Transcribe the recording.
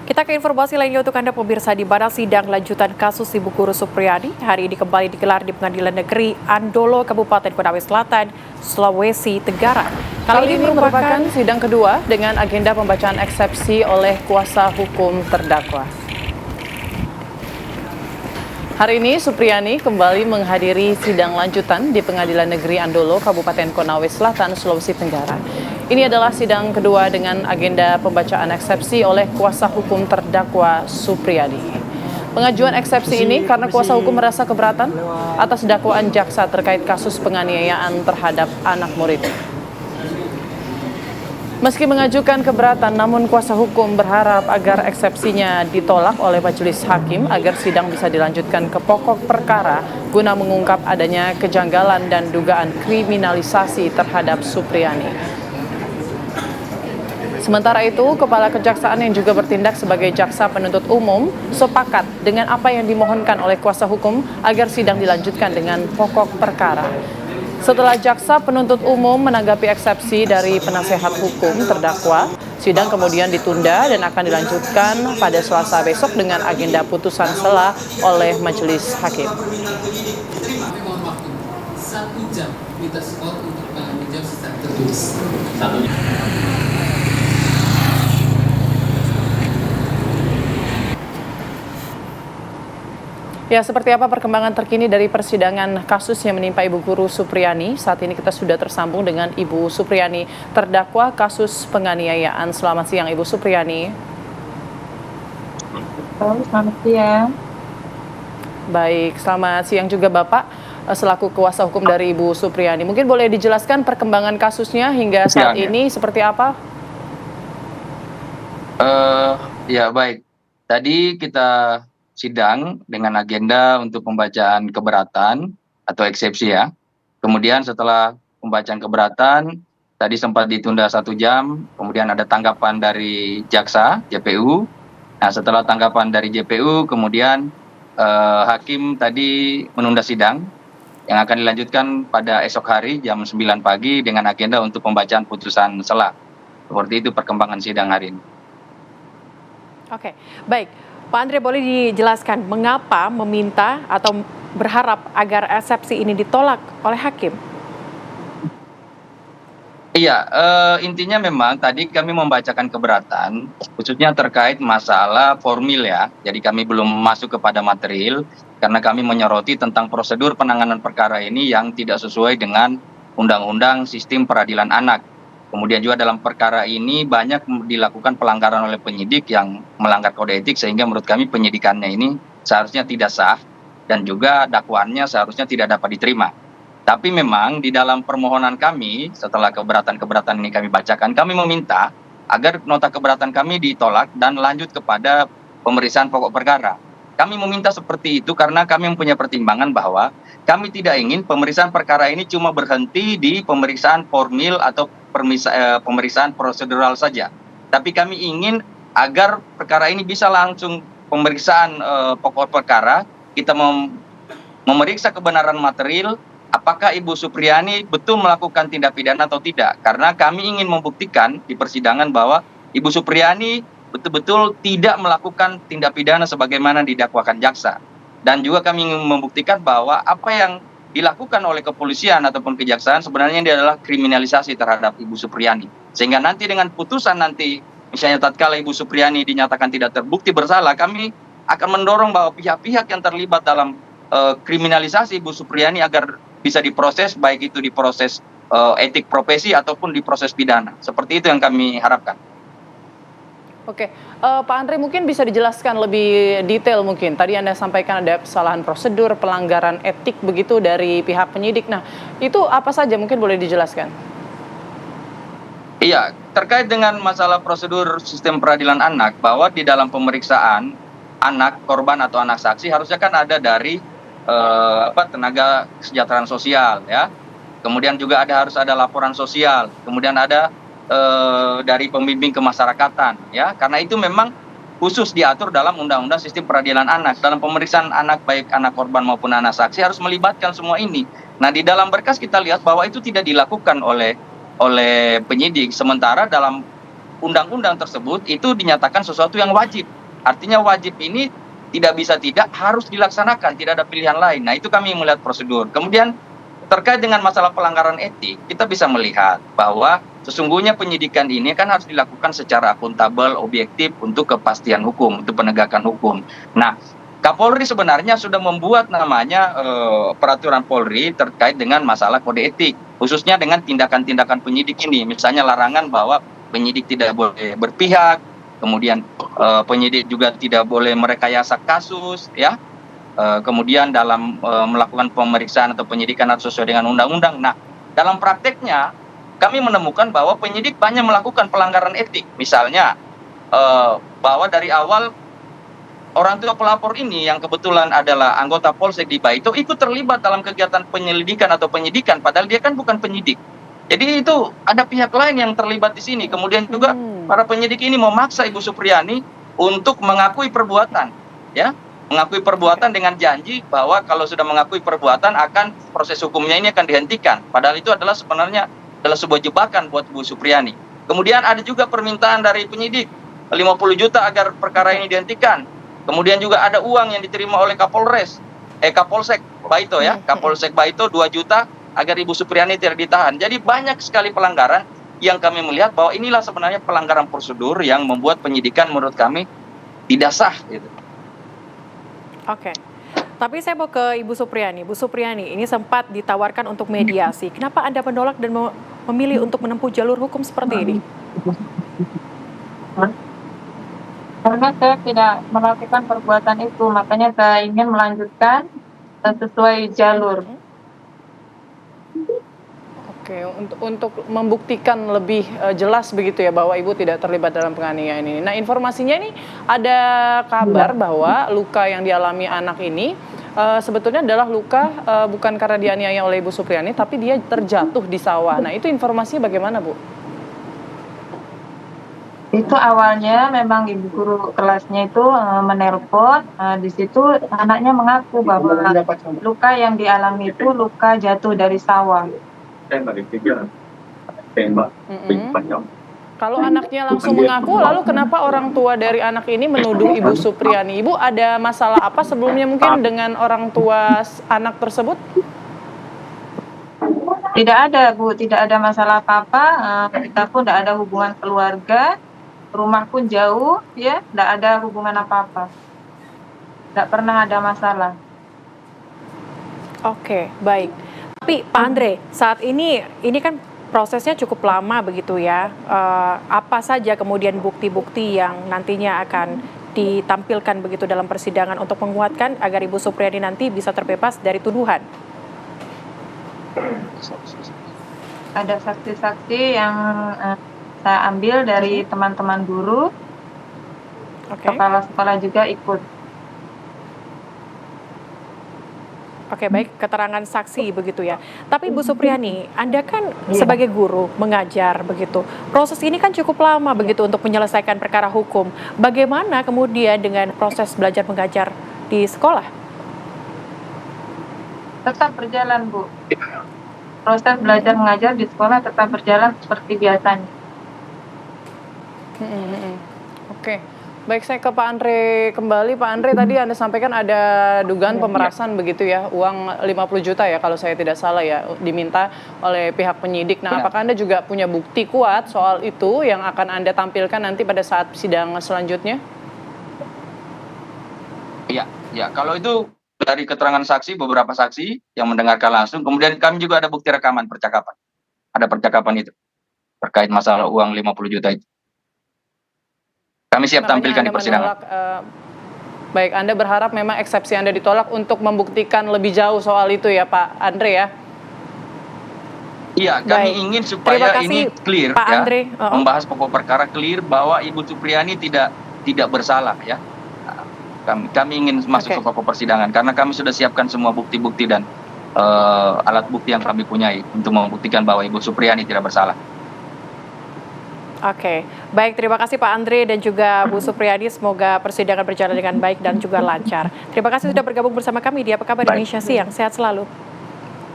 Kita ke informasi lainnya untuk Anda pemirsa, di mana sidang lanjutan kasus Ibu Guru Supriyani hari ini kembali digelar di Pengadilan Negeri Andolo, Kabupaten Konawe Selatan, Sulawesi Tenggara. Kali ini merupakan sidang kedua dengan agenda pembacaan eksepsi oleh kuasa hukum terdakwa. Hari ini Supriyani kembali menghadiri sidang lanjutan di Pengadilan Negeri Andolo, Kabupaten Konawe Selatan, Sulawesi Tenggara. Ini adalah sidang kedua dengan agenda pembacaan eksepsi oleh kuasa hukum terdakwa Supriyani. Pengajuan eksepsi ini karena kuasa hukum merasa keberatan atas dakwaan jaksa terkait kasus penganiayaan terhadap anak murid. Meski mengajukan keberatan, namun kuasa hukum berharap agar eksepsinya ditolak oleh majelis hakim agar sidang bisa dilanjutkan ke pokok perkara guna mengungkap adanya kejanggalan dan dugaan kriminalisasi terhadap Supriyani. Sementara itu, Kepala Kejaksaan yang juga bertindak sebagai jaksa penuntut umum sepakat dengan apa yang dimohonkan oleh kuasa hukum agar sidang dilanjutkan dengan pokok perkara. Setelah jaksa penuntut umum menanggapi eksepsi dari penasehat hukum terdakwa, sidang kemudian ditunda dan akan dilanjutkan pada Selasa besok dengan agenda putusan sela oleh majelis hakim. 1 jam kita skor untuk menjawab secara tertulis. Ya, seperti apa perkembangan terkini dari persidangan kasus yang menimpa Ibu Guru Supriyani? Saat ini kita sudah tersambung dengan Ibu Supriyani, terdakwa kasus penganiayaan. Selamat siang, Ibu Supriyani. Halo, selamat siang. Baik, selamat siang juga Bapak, selaku kuasa hukum dari Ibu Supriyani. Mungkin boleh dijelaskan perkembangan kasusnya hingga saat ini seperti apa? Ya, baik. Tadi kita sidang dengan agenda untuk pembacaan keberatan atau eksepsi ya. Kemudian setelah pembacaan keberatan, tadi sempat ditunda 1 jam, kemudian ada tanggapan dari jaksa, JPU. Nah, setelah tanggapan dari JPU, kemudian hakim tadi menunda sidang yang akan dilanjutkan pada esok hari jam 9 pagi dengan agenda untuk pembacaan putusan sela. Seperti itu perkembangan sidang hari ini. Oke, baik. Pak Andre, boleh dijelaskan mengapa meminta atau berharap agar eksepsi ini ditolak oleh hakim? Iya, intinya memang tadi kami membacakan keberatan, khususnya terkait masalah formil ya. Jadi kami belum masuk kepada material, karena kami menyoroti tentang prosedur penanganan perkara ini yang tidak sesuai dengan Undang-Undang Sistem Peradilan Anak. Kemudian juga dalam perkara ini banyak dilakukan pelanggaran oleh penyidik yang melanggar kode etik, sehingga menurut kami penyidikannya ini seharusnya tidak sah dan juga dakwaannya seharusnya tidak dapat diterima. Tapi memang di dalam permohonan kami setelah keberatan-keberatan ini kami bacakan, kami meminta agar nota keberatan kami ditolak dan lanjut kepada pemeriksaan pokok perkara. Kami meminta seperti itu karena kami mempunyai pertimbangan bahwa kami tidak ingin pemeriksaan perkara ini cuma berhenti di pemeriksaan formil atau pemeriksaan prosedural saja. Tapi kami ingin agar perkara ini bisa langsung pemeriksaan pokok perkara, kita memeriksa kebenaran material, apakah Ibu Supriyani betul melakukan tindak pidana atau tidak. Karena kami ingin membuktikan di persidangan bahwa Ibu Supriyani betul-betul tidak melakukan tindak pidana sebagaimana didakwakan jaksa. Dan juga kami ingin membuktikan bahwa apa yang dilakukan oleh kepolisian ataupun kejaksaan sebenarnya ini adalah kriminalisasi terhadap Ibu Supriyani. Sehingga nanti dengan putusan nanti, misalnya tatkala Ibu Supriyani dinyatakan tidak terbukti bersalah, kami akan mendorong bahwa pihak-pihak yang terlibat dalam kriminalisasi Ibu Supriyani agar bisa diproses, baik itu diproses etik profesi ataupun diproses pidana. Seperti itu yang kami harapkan. Oke, Pak Andre mungkin bisa dijelaskan lebih detail mungkin. Tadi Anda sampaikan ada kesalahan prosedur, pelanggaran etik begitu dari pihak penyidik. Nah, itu apa saja mungkin boleh dijelaskan? Iya, terkait dengan masalah prosedur sistem peradilan anak, bahwa di dalam pemeriksaan anak korban atau anak saksi harusnya kan ada dari tenaga kesejahteraan sosial ya. Kemudian juga harus ada laporan sosial, kemudian ada dari pembimbing kemasyarakatan ya, karena itu memang khusus diatur dalam Undang-Undang Sistem Peradilan Anak. Dalam pemeriksaan anak, baik anak korban maupun anak saksi, harus melibatkan semua ini. Nah, di dalam berkas kita lihat bahwa itu tidak dilakukan oleh penyidik, sementara dalam undang-undang tersebut itu dinyatakan sesuatu yang wajib. Artinya wajib ini tidak bisa tidak, harus dilaksanakan, tidak ada pilihan lain. Nah, itu kami melihat prosedur. Kemudian terkait dengan masalah pelanggaran etik, kita bisa melihat bahwa sesungguhnya penyidikan ini kan harus dilakukan secara akuntabel, objektif untuk kepastian hukum, untuk penegakan hukum. Nah, Kapolri sebenarnya sudah membuat namanya peraturan Polri terkait dengan masalah kode etik, khususnya dengan tindakan-tindakan penyidik ini. Misalnya larangan bahwa penyidik tidak boleh berpihak, kemudian penyidik juga tidak boleh merekayasa kasus, ya. Kemudian dalam melakukan pemeriksaan atau penyidikan harus sesuai dengan undang-undang. Nah, dalam prakteknya kami menemukan bahwa penyidik banyak melakukan pelanggaran etik. Misalnya bahwa dari awal orang tua pelapor ini yang kebetulan adalah anggota Polsek di Baito ikut terlibat dalam kegiatan penyelidikan atau penyidikan, padahal dia kan bukan penyidik. Jadi itu ada pihak lain yang terlibat di sini. Kemudian juga para penyidik ini memaksa Ibu Supriyani untuk mengakui perbuatan, ya. Mengakui perbuatan dengan janji bahwa kalau sudah mengakui perbuatan akan proses hukumnya ini akan dihentikan. Padahal itu adalah sebenarnya sebuah jebakan buat Bu Supriyani. Kemudian ada juga permintaan dari penyidik 50 juta agar perkara ini dihentikan. Kemudian juga ada uang yang diterima oleh Kapolsek Baito, ya. Kapolsek Baito 2 juta agar Ibu Supriyani tidak ditahan. Jadi banyak sekali pelanggaran yang kami melihat bahwa inilah sebenarnya pelanggaran prosedur yang membuat penyidikan menurut kami tidak sah gitu. Oke. Tapi saya mau ke Ibu Supriyani. Bu Supriyani, ini sempat ditawarkan untuk mediasi. Kenapa Anda menolak dan memilih untuk menempuh jalur hukum seperti ini? Karena saya tidak melakukan perbuatan itu, makanya saya ingin melanjutkan sesuai jalur. Oke, untuk membuktikan lebih jelas begitu ya bahwa Ibu tidak terlibat dalam penganiayaan ini. Nah, informasinya ini ada kabar bahwa luka yang dialami anak ini sebetulnya adalah luka bukan karena dianiaya oleh Ibu Supriyani, tapi dia terjatuh di sawah. Nah, itu informasinya bagaimana, Bu? Itu awalnya memang ibu guru kelasnya itu menelpon, di situ anaknya mengaku bahwa luka yang dialami itu luka jatuh dari sawah. Kalau anaknya langsung mengaku, lalu kenapa orang tua dari anak ini menuduh Ibu Supriyani? Ibu ada masalah apa sebelumnya mungkin dengan orang tua anak tersebut? Tidak ada, Bu, tidak ada masalah apa-apa. Kita pun tidak ada hubungan keluarga, rumah pun jauh, ya, tidak ada hubungan apa-apa. Tidak pernah ada masalah. Oke, baik. Tapi Pak Andre, saat ini kan prosesnya cukup lama begitu ya. Apa saja kemudian bukti-bukti yang nantinya akan ditampilkan begitu dalam persidangan untuk menguatkan agar Ibu Supriyani nanti bisa terbebas dari tuduhan? Ada saksi-saksi yang saya ambil dari teman-teman guru, kepala sekolah juga ikut. Oke, baik, keterangan saksi begitu ya. Tapi Bu Supriyani, Anda kan sebagai guru mengajar begitu. Proses ini kan cukup lama begitu untuk menyelesaikan perkara hukum. Bagaimana kemudian dengan proses belajar mengajar di sekolah? Tetap berjalan, Bu. Proses belajar mengajar di sekolah tetap berjalan seperti biasanya. Oke. Baik, saya ke Pak Andre kembali. Pak Andre, tadi Anda sampaikan ada dugaan pemerasan begitu ya, uang 50 juta ya kalau saya tidak salah ya, diminta oleh pihak penyidik. Nah, apakah Anda juga punya bukti kuat soal itu yang akan Anda tampilkan nanti pada saat sidang selanjutnya? Ya, kalau itu dari keterangan saksi, beberapa saksi yang mendengarkan langsung, kemudian kami juga ada bukti rekaman percakapan. Ada percakapan itu terkait masalah uang 50 juta itu. Kami siap tampilkan di persidangan. Baik, Anda berharap memang eksepsi Anda ditolak untuk membuktikan lebih jauh soal itu ya Pak Andre ya? Iya, kami ingin supaya ini clear Pak ya, Andre. membahas pokok perkara clear bahwa Ibu Supriyani tidak bersalah ya. Kami ingin masuk ke pokok persidangan karena kami sudah siapkan semua bukti-bukti dan alat bukti yang kami punyai untuk membuktikan bahwa Ibu Supriyani tidak bersalah. Oke, baik, terima kasih Pak Andre dan juga Bu Supriyani. Semoga persidangan berjalan dengan baik dan juga lancar. Terima kasih sudah bergabung bersama kami di Apa Kabar Indonesia Siang. Sehat selalu.